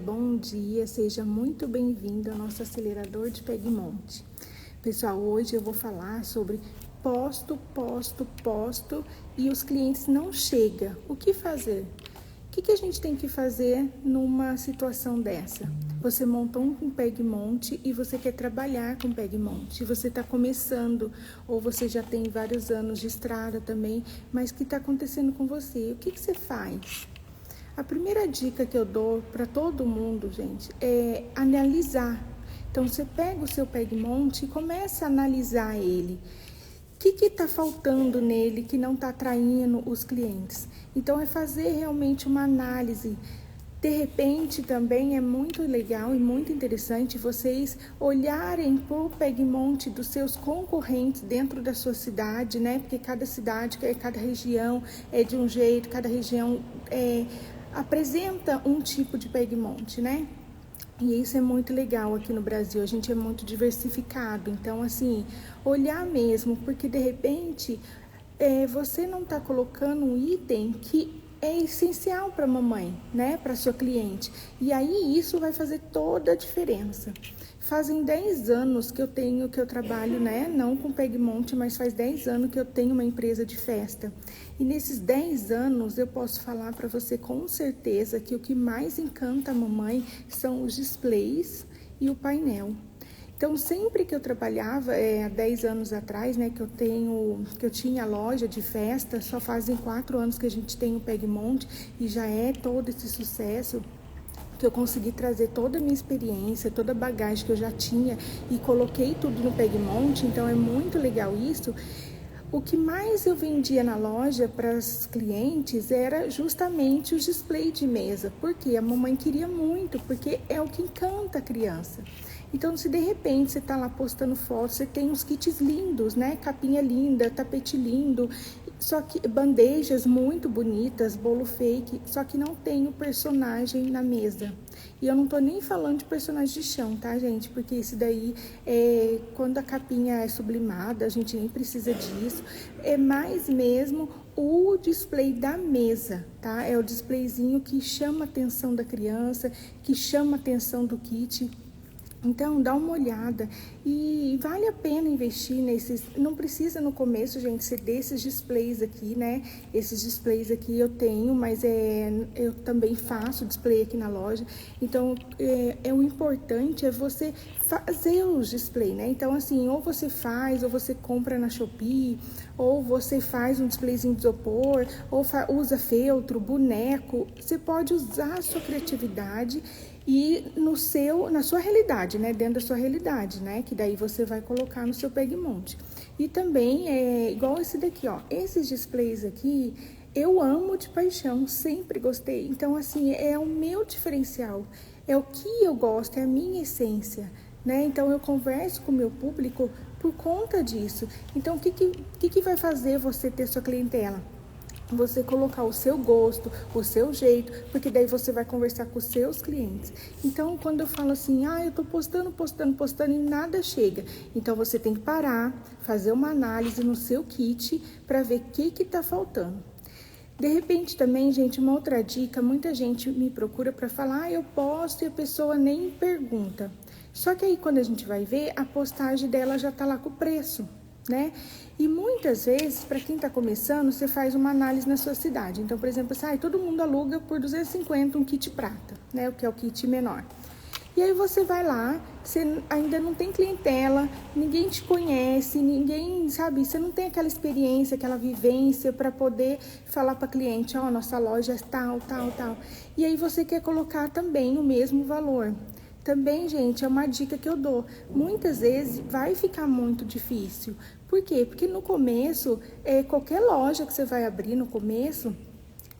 bom dia, seja muito bem-vindo ao nosso acelerador de Pegmonte. Pessoal, hoje eu vou falar sobre posto e os clientes não chegam. O que fazer? O que a gente tem que fazer numa situação dessa? Você montou um Pegmonte e você quer trabalhar com Pegmonte. Você está começando ou você já tem vários anos de estrada também, mas o que está acontecendo com você? O que você faz? A primeira dica que eu dou para todo mundo, gente, é analisar. Então, você pega o seu Pegmonte e começa a analisar ele. O que está faltando nele que não está atraindo os clientes? Então, é fazer realmente uma análise. De repente, também é muito legal e muito interessante vocês olharem para o Pegmonte dos seus concorrentes dentro da sua cidade, né? Porque cada cidade, cada região é de um jeito, cada região apresenta um tipo de Pegmonte, né? E isso é muito legal aqui no Brasil, a gente é muito diversificado. Então, assim, olhar mesmo, porque de repente você não está colocando um item que é essencial para a mamãe, né? Para sua cliente. E aí isso vai fazer toda a diferença. Fazem 10 anos que eu trabalho, né? Não com Pegmonte, mas faz 10 anos que eu tenho uma empresa de festa. E nesses 10 anos eu posso falar para você com certeza que o que mais encanta a mamãe são os displays e o painel. Então, sempre que eu trabalhava, há 10 anos atrás, né, que eu tinha loja de festa, só fazem 4 anos que a gente tem o Pegmonte e já é todo esse sucesso, que eu consegui trazer toda a minha experiência, toda a bagagem que eu já tinha e coloquei tudo no Pegmonte, então é muito legal isso. O que mais eu vendia na loja para os clientes era justamente os displays de mesa, porque a mamãe queria muito, porque é o que encanta a criança. Então, se de repente você está lá postando fotos, você tem uns kits lindos, né? Capinha linda, tapete lindo, só que bandejas muito bonitas, bolo fake, só que não tem o personagem na mesa. E eu não tô nem falando de personagem de chão, tá, gente? Porque isso daí, quando a capinha é sublimada, a gente nem precisa disso. É mais mesmo o display da mesa, tá? É o displayzinho que chama a atenção da criança, que chama a atenção do kit. Então, dá uma olhada e vale a pena investir nesses, não precisa no começo, gente, ser desses displays aqui, né? Esses displays aqui eu tenho, mas eu também faço display aqui na loja. Então, o importante é você fazer os displays, né? Então, assim, ou você faz, ou você compra na Shopee, ou você faz um displayzinho de isopor, ou usa feltro, boneco. Você pode usar a sua criatividade e na sua realidade, né? Dentro da sua realidade, né? Que daí você vai colocar no seu Pegmonte. E também igual esse daqui, ó. Esses displays aqui, eu amo de paixão, sempre gostei. Então, assim, é o meu diferencial. É o que eu gosto, é a minha essência, né? Então, eu converso com o meu público por conta disso. Então, o que vai fazer você ter sua clientela? Você colocar o seu gosto, o seu jeito, porque daí você vai conversar com os seus clientes. Então, quando eu falo assim, eu tô postando e nada chega. Então, você tem que parar, fazer uma análise no seu kit para ver o que tá faltando. De repente também, gente, uma outra dica, muita gente me procura para falar, eu posto e a pessoa nem pergunta. Só que aí quando a gente vai ver, a postagem dela já tá lá com o preço, né? E muitas vezes, para quem está começando, você faz uma análise na sua cidade. Então, por exemplo, todo mundo aluga por 250 um kit prata, né? O que é o kit menor. E aí você vai lá, você ainda não tem clientela, ninguém te conhece, ninguém, sabe? Você não tem aquela experiência, aquela vivência para poder falar para cliente, nossa loja é tal. E aí você quer colocar também o mesmo valor. Também, gente, é uma dica que eu dou. Muitas vezes vai ficar muito difícil. Por quê? Porque no começo, qualquer loja que você vai abrir no começo,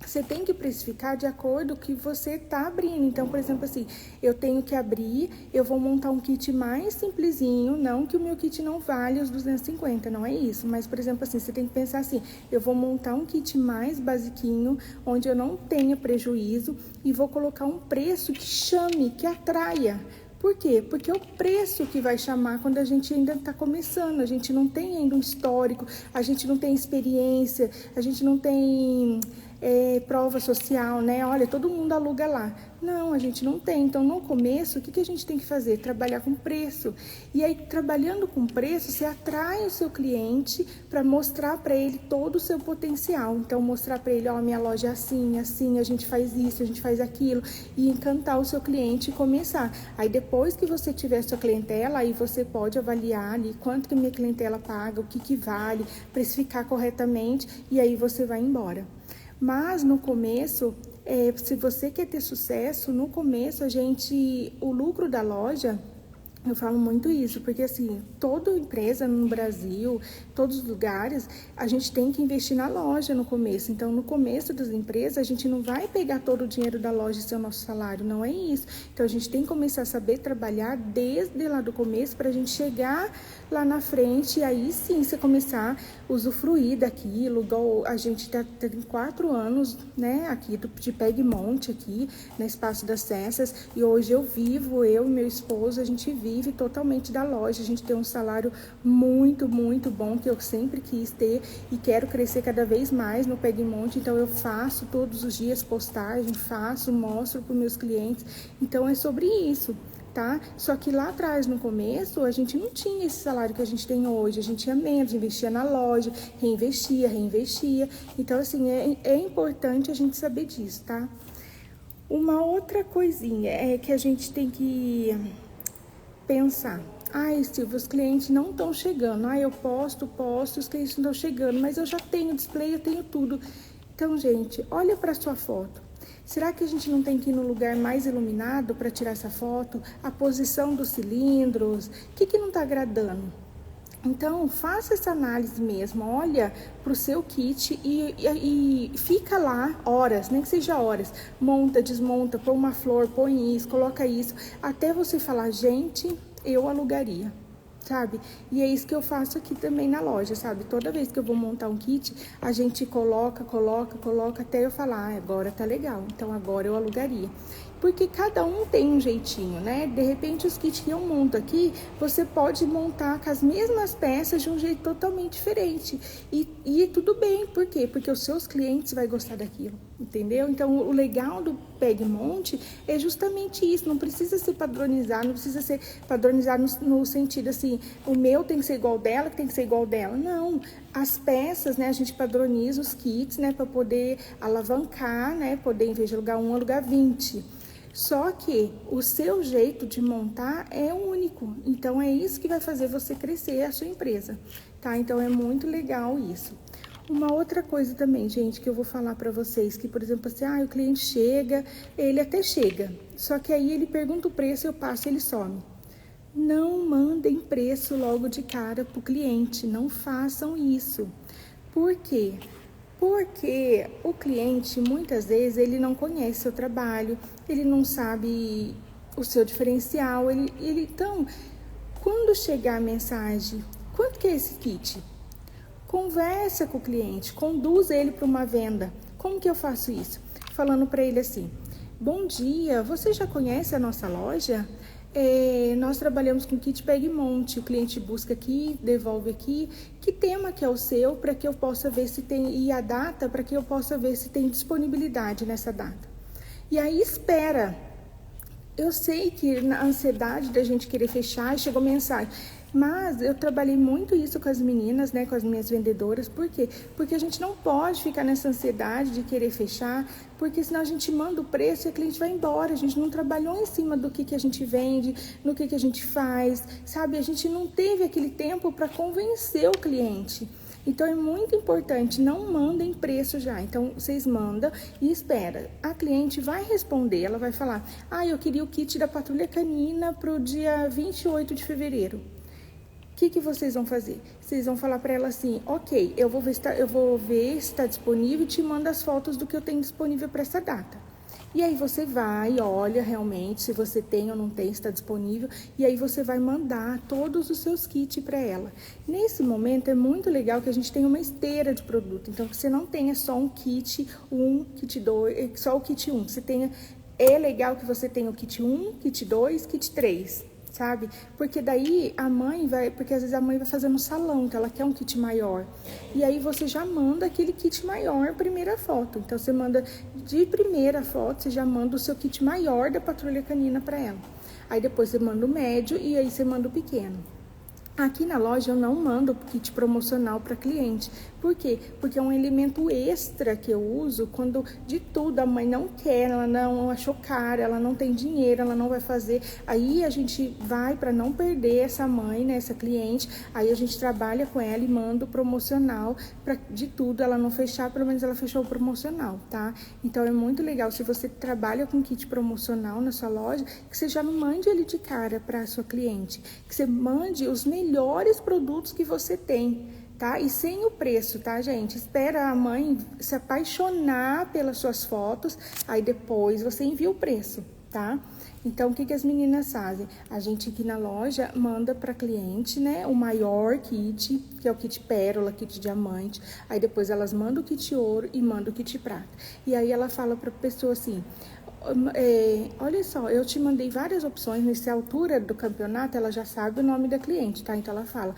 você tem que precificar de acordo com o que você está abrindo. Então, por exemplo, assim, eu tenho que abrir, eu vou montar um kit mais simplesinho, não que o meu kit não vale os 250, não é isso. Mas, por exemplo, assim, você tem que pensar assim, eu vou montar um kit mais basiquinho, onde eu não tenha prejuízo e vou colocar um preço que chame, que atraia. Por quê? Porque é o preço que vai chamar quando a gente ainda está começando, a gente não tem ainda um histórico, a gente não tem experiência, a gente não tem prova social, né? Olha, todo mundo aluga lá. Não, a gente não tem. Então, no começo, o que a gente tem que fazer? Trabalhar com preço. E aí, trabalhando com preço, você atrai o seu cliente para mostrar para ele todo o seu potencial. Então, mostrar para ele, ó, minha loja é assim, assim, a gente faz isso, a gente faz aquilo. E encantar o seu cliente e começar. Aí, depois que você tiver sua clientela, aí você pode avaliar ali quanto que a minha clientela paga, o que vale, precificar corretamente e aí você vai embora. Mas no começo, se você quer ter sucesso, no começo o lucro da loja, eu falo muito isso, porque assim, toda empresa no Brasil, todos os lugares, a gente tem que investir na loja no começo. Então, no começo das empresas, a gente não vai pegar todo o dinheiro da loja e ser o nosso salário, não é isso. Então, a gente tem que começar a saber trabalhar desde lá do começo para a gente chegar lá na frente e aí sim você começar a usufruir daquilo. Igual a gente tem 4 anos, né, aqui de Pegmont, aqui no Espaço das Cessas, e hoje eu e meu esposo, a gente vive totalmente da loja. A gente tem um salário muito, muito bom que eu sempre quis ter e quero crescer cada vez mais no Pegmont. Então eu faço todos os dias postagem, mostro para os meus clientes. Então é sobre isso, tá? Só que lá atrás, no começo, a gente não tinha esse salário que a gente tem hoje. A gente tinha menos, investia na loja, reinvestia. Então assim, é importante a gente saber disso, tá? Uma outra coisinha é que a gente tem que pensar. Silvia, os clientes não estão chegando. Eu posto, os clientes não estão chegando, mas eu já tenho display, eu tenho tudo. Então, gente, olha para a sua foto. Será que a gente não tem que ir no lugar mais iluminado para tirar essa foto? A posição dos cilindros, o que não está agradando? Então, faça essa análise mesmo, olha para o seu kit e fica lá horas, nem que seja horas, monta, desmonta, põe uma flor, põe isso, coloca isso, até você falar, gente, eu alugaria, sabe? E é isso que eu faço aqui também na loja, sabe? Toda vez que eu vou montar um kit, a gente coloca, até eu falar, agora tá legal, então agora eu alugaria. Porque cada um tem um jeitinho, né? De repente, os kits que eu monto aqui, você pode montar com as mesmas peças de um jeito totalmente diferente. E tudo bem, por quê? Porque os seus clientes vão gostar daquilo, entendeu? Então, o legal do Pegmont é justamente isso. Não precisa ser padronizado, não precisa ser padronizado no sentido assim, o meu tem que ser igual dela, que tem que ser igual dela. Não, as peças, né? A gente padroniza os kits, né? Para poder alavancar, né? Poder, em vez de alugar um, alugar 20. Só que o seu jeito de montar é único, então é isso que vai fazer você crescer a sua empresa, tá? Então é muito legal isso. Uma outra coisa também, gente, que eu vou falar para vocês, que por exemplo assim, o cliente chega, ele até chega, só que aí ele pergunta o preço, eu passo e ele some. Não mandem preço logo de cara pro cliente, não façam isso. Por quê? Porque o cliente, muitas vezes, ele não conhece seu trabalho, ele não sabe o seu diferencial. Então, quando chegar a mensagem, quanto que é esse kit? Conversa com o cliente, conduz ele para uma venda. Como que eu faço isso? Falando para ele assim, bom dia, você já conhece a nossa loja? Nós trabalhamos com kit Pegmont, o cliente busca aqui, devolve aqui, que tema que é o seu, para que eu possa ver se tem, e a data, para que eu possa ver se tem disponibilidade nessa data. E aí espera. Eu sei que na ansiedade da gente querer fechar, chegou mensagem, mas eu trabalhei muito isso com as meninas, né, com as minhas vendedoras. Por quê? Porque a gente não pode ficar nessa ansiedade de querer fechar, porque senão a gente manda o preço e a cliente vai embora. A gente não trabalhou em cima do que a gente vende, no que a gente faz, sabe? A gente não teve aquele tempo para convencer o cliente. Então, é muito importante, não mandem preço já. Então, vocês mandam e espera. A cliente vai responder, ela vai falar, eu queria o kit da patrulha canina para o dia 28 de fevereiro. O que vocês vão fazer? Vocês vão falar para ela assim, ok, eu vou ver se está disponível e te mando as fotos do que eu tenho disponível para essa data. E aí você vai, olha realmente se você tem ou não tem, se está disponível, e aí você vai mandar todos os seus kits para ela. Nesse momento é muito legal que a gente tenha uma esteira de produto, então que você não tenha só um kit 1, kit 2, só o kit 1, que você tenha, é legal que você tenha o kit 1, kit 2, kit 3. sabe? Porque daí a mãe vai, porque às vezes a mãe vai fazer no salão, então ela quer um kit maior. E aí você já manda aquele kit maior, primeira foto. Então você manda de primeira foto, você já manda o seu kit maior da patrulha canina para ela. Aí depois você manda o médio e aí você manda o pequeno. Aqui na loja eu não mando kit promocional para cliente. Por quê? Porque é um elemento extra que eu uso quando de tudo a mãe não quer, ela não achou caro, ela não tem dinheiro, ela não vai fazer. Aí a gente vai para não perder essa mãe, né, essa cliente, aí a gente trabalha com ela e manda o promocional para de tudo ela não fechar, pelo menos ela fechou o promocional, tá? Então é muito legal se você trabalha com kit promocional na sua loja, que você já não mande ele de cara para a sua cliente, que você mande os melhores produtos que você tem, tá? E sem o preço, tá, gente? Espera a mãe se apaixonar pelas suas fotos, aí depois você envia o preço, tá? Então, o que as meninas fazem? A gente aqui na loja manda para cliente, né, o maior kit, que é o kit pérola, kit diamante. Aí depois elas mandam o kit ouro e mandam o kit prata. E aí ela fala para a pessoa assim: olha só, eu te mandei várias opções. Nessa altura do campeonato ela já sabe o nome da cliente, tá? Então ela fala: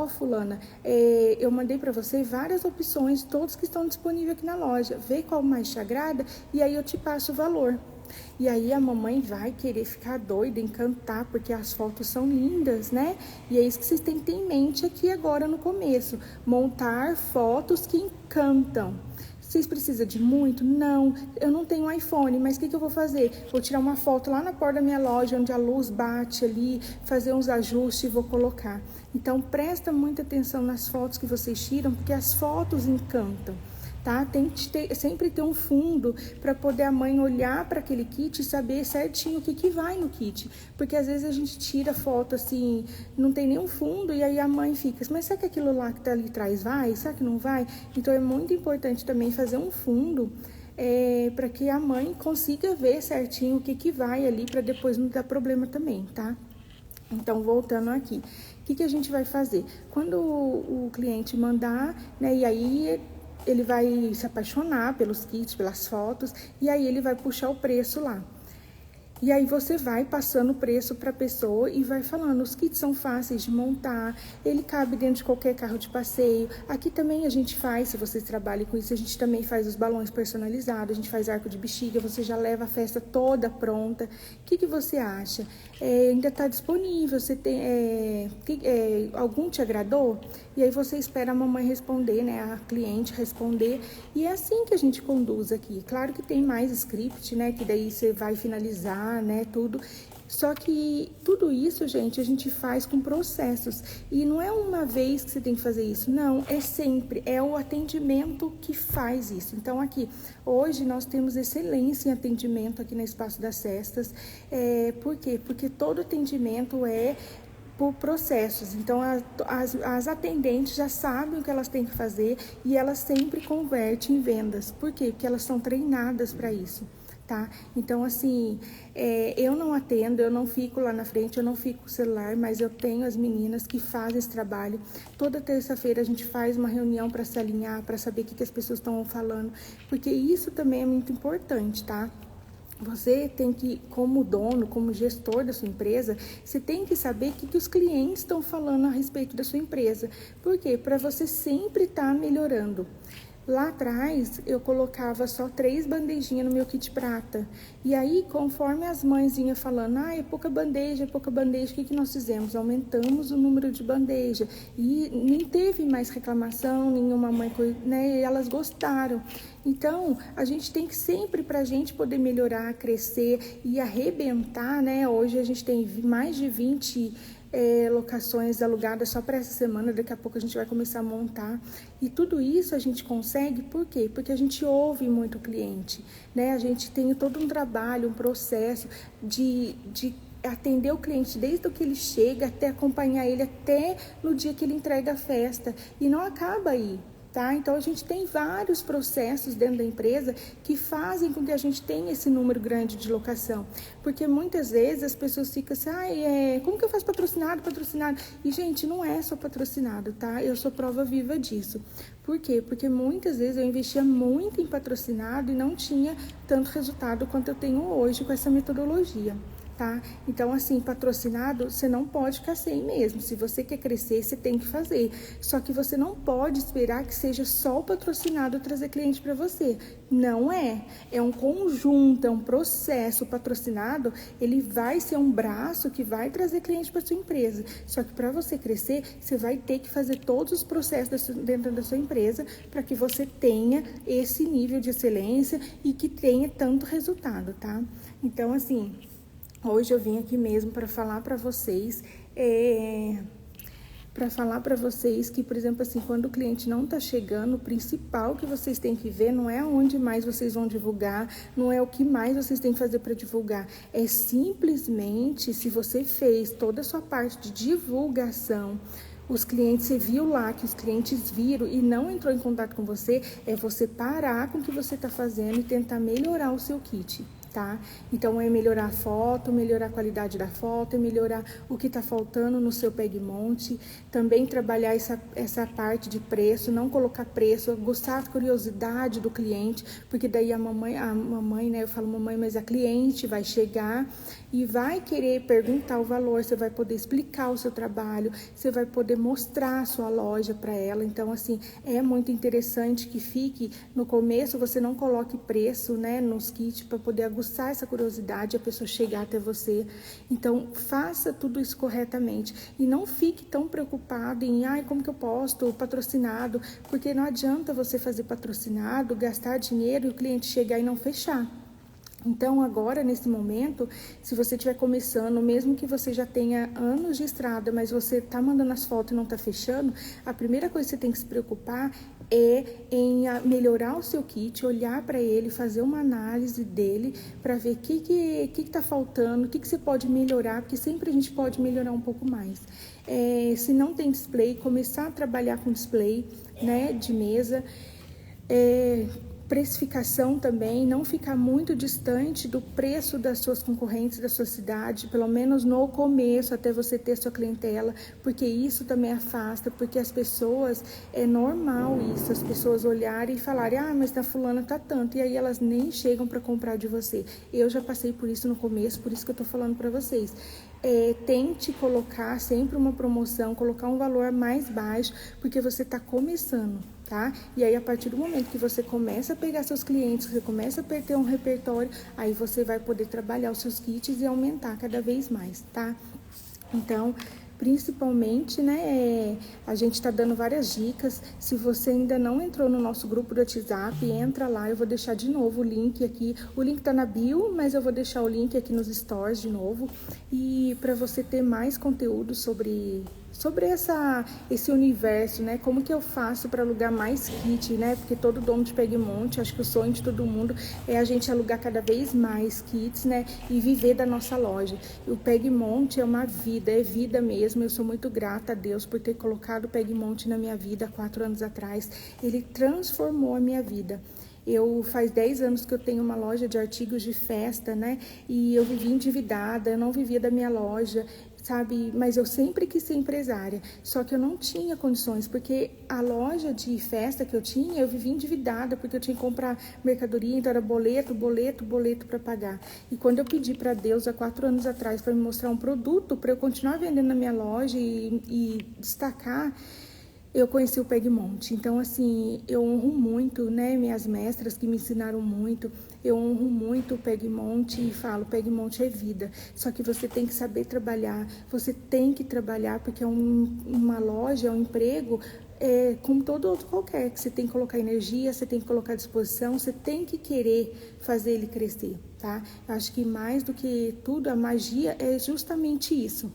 fulana, eu mandei para você várias opções, todos que estão disponíveis aqui na loja, vê qual mais te agrada e aí eu te passo o valor. E aí a mamãe vai querer ficar doida, encantar, porque as fotos são lindas, né? E é isso que vocês têm que ter em mente aqui agora no começo: montar fotos que encantam. Vocês precisam de muito? Não, eu não tenho iPhone, mas o que eu vou fazer? Vou tirar uma foto lá na porta da minha loja, onde a luz bate ali, fazer uns ajustes e vou colocar. Então, presta muita atenção nas fotos que vocês tiram, porque as fotos encantam, tá? Tem que sempre ter um fundo para poder a mãe olhar para aquele kit e saber certinho o que vai no kit. Porque às vezes a gente tira foto assim, não tem nenhum fundo, e aí a mãe fica: mas será que aquilo lá que tá ali atrás vai? Será que não vai? Então é muito importante também fazer um fundo para que a mãe consiga ver certinho o que vai ali, para depois não dar problema também, tá? Então, voltando aqui, o que a gente vai fazer? Quando o cliente mandar, né, e aí ele vai se apaixonar pelos kits, pelas fotos, e aí ele vai puxar o preço lá. E aí você vai passando o preço para a pessoa e vai falando: os kits são fáceis de montar, ele cabe dentro de qualquer carro de passeio. Aqui também a gente faz, se vocês trabalham com isso, a gente também faz os balões personalizados, a gente faz arco de bexiga, você já leva a festa toda pronta. O que você acha? Ainda está disponível, você tem, algum te agradou? E aí você espera a mamãe responder, né, a cliente responder, e é assim que a gente conduz aqui. Claro que tem mais script, né, que daí você vai finalizar, né, tudo. Só que tudo isso, gente, a gente faz com processos. E não é uma vez que você tem que fazer isso, não, é sempre, é o atendimento que faz isso. Então aqui, hoje nós temos excelência em atendimento aqui no Espaço das Cestas. Por quê? Porque todo atendimento é por processos. Então as atendentes já sabem o que elas têm que fazer e elas sempre convertem em vendas. Por quê? Porque elas são treinadas para isso, tá? Então, assim, eu não atendo, eu não fico lá na frente, eu não fico com o celular, mas eu tenho as meninas que fazem esse trabalho. Toda terça-feira a gente faz uma reunião para se alinhar, para saber o que as pessoas estão falando, porque isso também é muito importante, tá? Você tem que, como dono, como gestor da sua empresa, você tem que saber o que os clientes estão falando a respeito da sua empresa. Por quê? Para você sempre estar melhorando. Lá atrás, eu colocava só 3 bandejinhas no meu kit prata. E aí, conforme as mães vinham falando: é pouca bandeja, o que nós fizemos? Aumentamos o número de bandeja. E nem teve mais reclamação, nenhuma mãe, né? E elas gostaram. Então, a gente tem que sempre, para a gente poder melhorar, crescer e arrebentar, né? Hoje a gente tem mais de 20 locações alugadas só para essa semana. Daqui a pouco a gente vai começar a montar. E tudo isso a gente consegue, por quê? Porque a gente ouve muito o cliente, né? A gente tem todo um trabalho, um processo de atender o cliente desde o que ele chega até acompanhar ele até no dia que ele entrega a festa. E não acaba aí. Tá? Então, a gente tem vários processos dentro da empresa que fazem com que a gente tenha esse número grande de locação. Porque muitas vezes as pessoas ficam assim: como que eu faço patrocinado? E, gente, não é só patrocinado, tá? Eu sou prova viva disso. Por quê? Porque muitas vezes eu investia muito em patrocinado e não tinha tanto resultado quanto eu tenho hoje com essa metodologia. tá? Então, assim, patrocinado, você não pode ficar sem mesmo. Se você quer crescer, você tem que fazer. Só que você não pode esperar que seja só o patrocinado trazer cliente para você. Não é. É um conjunto, é um processo. O patrocinado, ele vai ser um braço que vai trazer cliente para sua empresa. Só que para você crescer, você vai ter que fazer todos os processos dentro da sua empresa para que você tenha esse nível de excelência e que tenha tanto resultado, tá? Então, assim, hoje eu vim aqui mesmo para falar para vocês, que, por exemplo, assim, quando o cliente não está chegando, o principal que vocês têm que ver não é onde mais vocês vão divulgar, não é o que mais vocês têm que fazer para divulgar, é simplesmente se você fez toda a sua parte de divulgação, os clientes, você viu lá que os clientes viram e não entrou em contato com você, é você parar com o que você está fazendo e tentar melhorar o seu kit. Tá? Então, é melhorar a foto, melhorar a qualidade da foto, é melhorar o que está faltando no seu PegMonte, também trabalhar essa parte de preço, não colocar preço, gostar da curiosidade do cliente, porque daí a mamãe, né, eu falo mamãe, mas a cliente vai chegar e vai querer perguntar o valor, você vai poder explicar o seu trabalho, você vai poder mostrar a sua loja para ela. Então, assim, é muito interessante que fique, no começo, você não coloque preço, né, nos kits para poder aguçar essa curiosidade, a pessoa chegar até você. Então, faça tudo isso corretamente e não fique tão preocupado em, como que eu posto patrocinado, porque não adianta você fazer patrocinado, gastar dinheiro e o cliente chegar e não fechar. Então, agora, nesse momento, se você estiver começando, mesmo que você já tenha anos de estrada, mas você está mandando as fotos e não está fechando, a primeira coisa que você tem que se preocupar é em melhorar o seu kit, olhar para ele, fazer uma análise dele, para ver o que está faltando, o que você pode melhorar, porque sempre a gente pode melhorar um pouco mais. Se não tem display, começar a trabalhar com display, né, de mesa, precificação também, não ficar muito distante do preço das suas concorrentes da sua cidade, pelo menos no começo, até você ter sua clientela, porque isso também afasta, porque as pessoas, é normal isso, as pessoas olharem e falarem, mas da fulana tá tanto, e aí elas nem chegam para comprar de você. Eu já passei por isso no começo, por isso que eu tô falando para vocês. Tente colocar sempre uma promoção, colocar um valor mais baixo, porque você está começando, tá? E aí, a partir do momento que você começa a pegar seus clientes, você começa a ter um repertório, aí você vai poder trabalhar os seus kits e aumentar cada vez mais, tá? Então, principalmente, né, a gente está dando várias dicas. Se você ainda não entrou no nosso grupo do WhatsApp, entra lá, eu vou deixar de novo o link aqui. O link tá na bio, mas eu vou deixar o link aqui nos stories de novo. E para você ter mais conteúdo sobre esse universo, né? Como que eu faço para alugar mais kit, né? Porque todo dono de PegMonte, acho que o sonho de todo mundo é a gente alugar cada vez mais kits, né? E viver da nossa loja. O PegMonte é uma vida, é vida mesmo. Eu sou muito grata a Deus por ter colocado o PegMonte na minha vida há 4 anos atrás. Ele transformou a minha vida. Faz 10 anos que eu tenho uma loja de artigos de festa, né? E eu vivia endividada, eu não vivia da minha loja, sabe? Mas eu sempre quis ser empresária, só que eu não tinha condições, porque a loja de festa que eu tinha, eu vivia endividada, porque eu tinha que comprar mercadoria, então era boleto para pagar. E quando eu pedi para Deus, há 4 anos atrás, para me mostrar um produto, para eu continuar vendendo na minha loja e destacar, eu conheci o PegMonte. Então, assim, eu honro muito, né, minhas mestras que me ensinaram muito, eu honro muito o PegMonte e falo, PegMonte é vida. Só que você tem que saber trabalhar, você tem que trabalhar, porque é uma loja, é um emprego, como todo outro qualquer, que você tem que colocar energia, você tem que colocar disposição, você tem que querer fazer ele crescer, tá? Eu acho que mais do que tudo, a magia é justamente isso.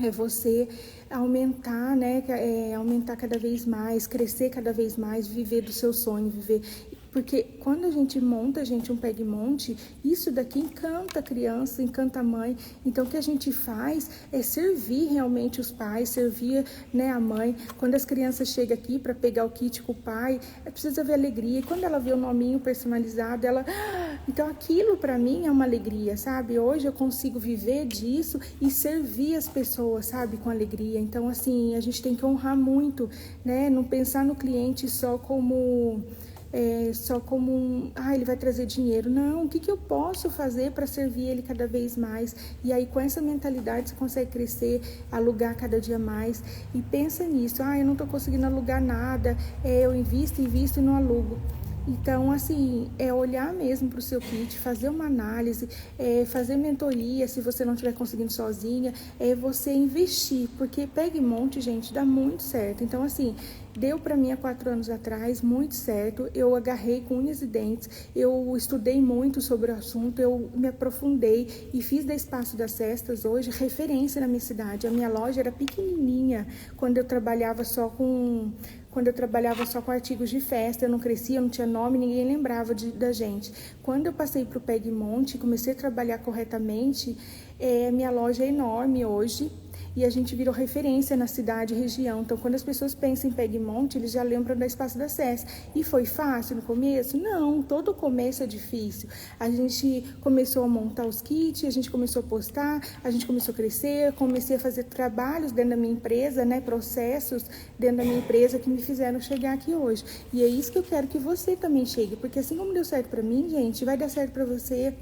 É você aumentar, né? Aumentar cada vez mais, crescer cada vez mais, viver do seu sonho, viver. Porque quando a gente monta, um PegMonte, isso daqui encanta a criança, encanta a mãe. Então, o que a gente faz é servir realmente os pais, servir, né, a mãe. Quando as crianças chegam aqui para pegar o kit com o pai, precisa ver alegria. E quando ela vê o nominho personalizado, ela... Então, aquilo para mim é uma alegria, sabe? Hoje eu consigo viver disso e servir as pessoas, sabe? Com alegria. Então, assim, a gente tem que honrar muito, né? Não pensar no cliente só como... só como ele vai trazer dinheiro. Não, o que eu posso fazer para servir ele cada vez mais? E aí, com essa mentalidade, você consegue crescer, alugar cada dia mais. E pensa nisso, eu não estou conseguindo alugar nada, eu invisto e não alugo. Então, assim, é olhar mesmo para o seu kit, fazer uma análise, fazer mentoria, se você não estiver conseguindo sozinha, você investir, porque Pega e Monte, gente, dá muito certo. Então, assim, deu para mim há 4 anos atrás, muito certo, eu agarrei com unhas e dentes, eu estudei muito sobre o assunto, eu me aprofundei e fiz da Espaço das Cestas hoje referência na minha cidade. A minha loja era pequenininha, quando eu trabalhava só com artigos de festa, eu não crescia, eu não tinha nome, ninguém lembrava da gente. Quando eu passei para o Pega e Monte, comecei a trabalhar corretamente, minha loja é enorme hoje e a gente virou referência na cidade e região. Então, quando as pessoas pensam em Pega e Monte, eles já lembram da Espaço da SES. E foi fácil no começo? Não, todo começo é difícil. A gente começou a montar os kits, a gente começou a postar, a gente começou a crescer, comecei a fazer trabalhos dentro da minha empresa, processos dentro da minha empresa que me fizeram chegar aqui hoje. E é isso que eu quero que você também chegue, porque assim como deu certo para mim, gente, vai dar certo para você,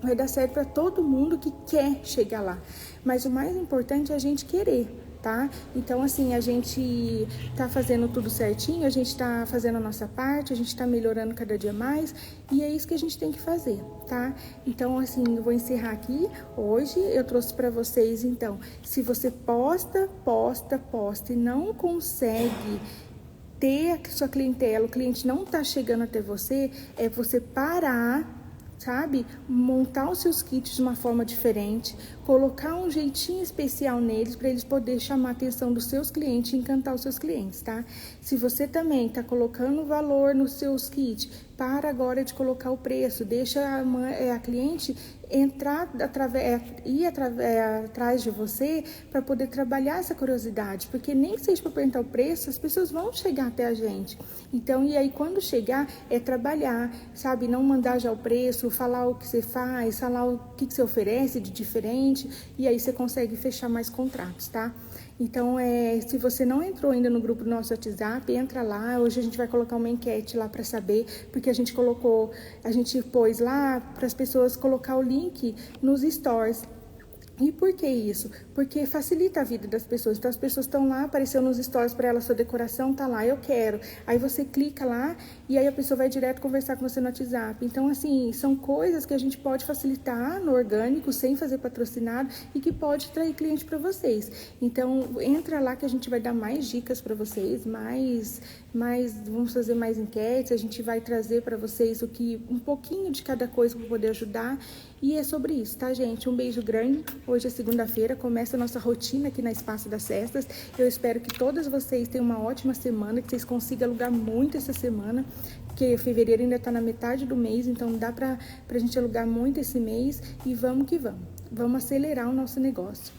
vai dar certo para todo mundo que quer chegar lá. Mas o mais importante é a gente querer, tá? Então, assim, a gente tá fazendo tudo certinho, a gente tá fazendo a nossa parte, a gente tá melhorando cada dia mais e é isso que a gente tem que fazer, tá? Então, assim, eu vou encerrar aqui. Hoje eu trouxe para vocês, então, se você posta e não consegue ter a sua clientela, o cliente não tá chegando até você, é você parar, sabe? Montar os seus kits de uma forma diferente, colocar um jeitinho especial neles para eles poderem chamar a atenção dos seus clientes e encantar os seus clientes, tá? Se você também está colocando valor nos seus kits, para agora de colocar o preço, deixa a cliente ir atrás de você para poder trabalhar essa curiosidade, porque nem que seja para perguntar o preço, as pessoas vão chegar até a gente. Então, e aí quando chegar, é trabalhar, sabe? Não mandar já o preço, falar o que você faz, falar o que você oferece de diferente, e aí você consegue fechar mais contratos, tá? Então, se você não entrou ainda no grupo do nosso WhatsApp, entra lá. Hoje a gente vai colocar uma enquete lá para saber, porque a gente pôs lá para as pessoas colocar o link nos stories. E por que isso? Porque facilita a vida das pessoas. Então, as pessoas estão lá, apareceu nos stories para ela, sua decoração tá lá, eu quero. Aí você clica lá e aí a pessoa vai direto conversar com você no WhatsApp. Então, assim, são coisas que a gente pode facilitar no orgânico, sem fazer patrocinado e que pode atrair cliente para vocês. Então, entra lá que a gente vai dar mais dicas para vocês, vamos fazer mais enquetes, a gente vai trazer para vocês um pouquinho de cada coisa para poder ajudar. E é sobre isso, tá, gente? Um beijo grande. Hoje é segunda-feira, começa a nossa rotina aqui na Espaço das Cestas. Eu espero que todas vocês tenham uma ótima semana, que vocês consigam alugar muito essa semana, porque fevereiro ainda tá na metade do mês, então dá pra gente alugar muito esse mês. E vamos que vamos. Vamos acelerar o nosso negócio.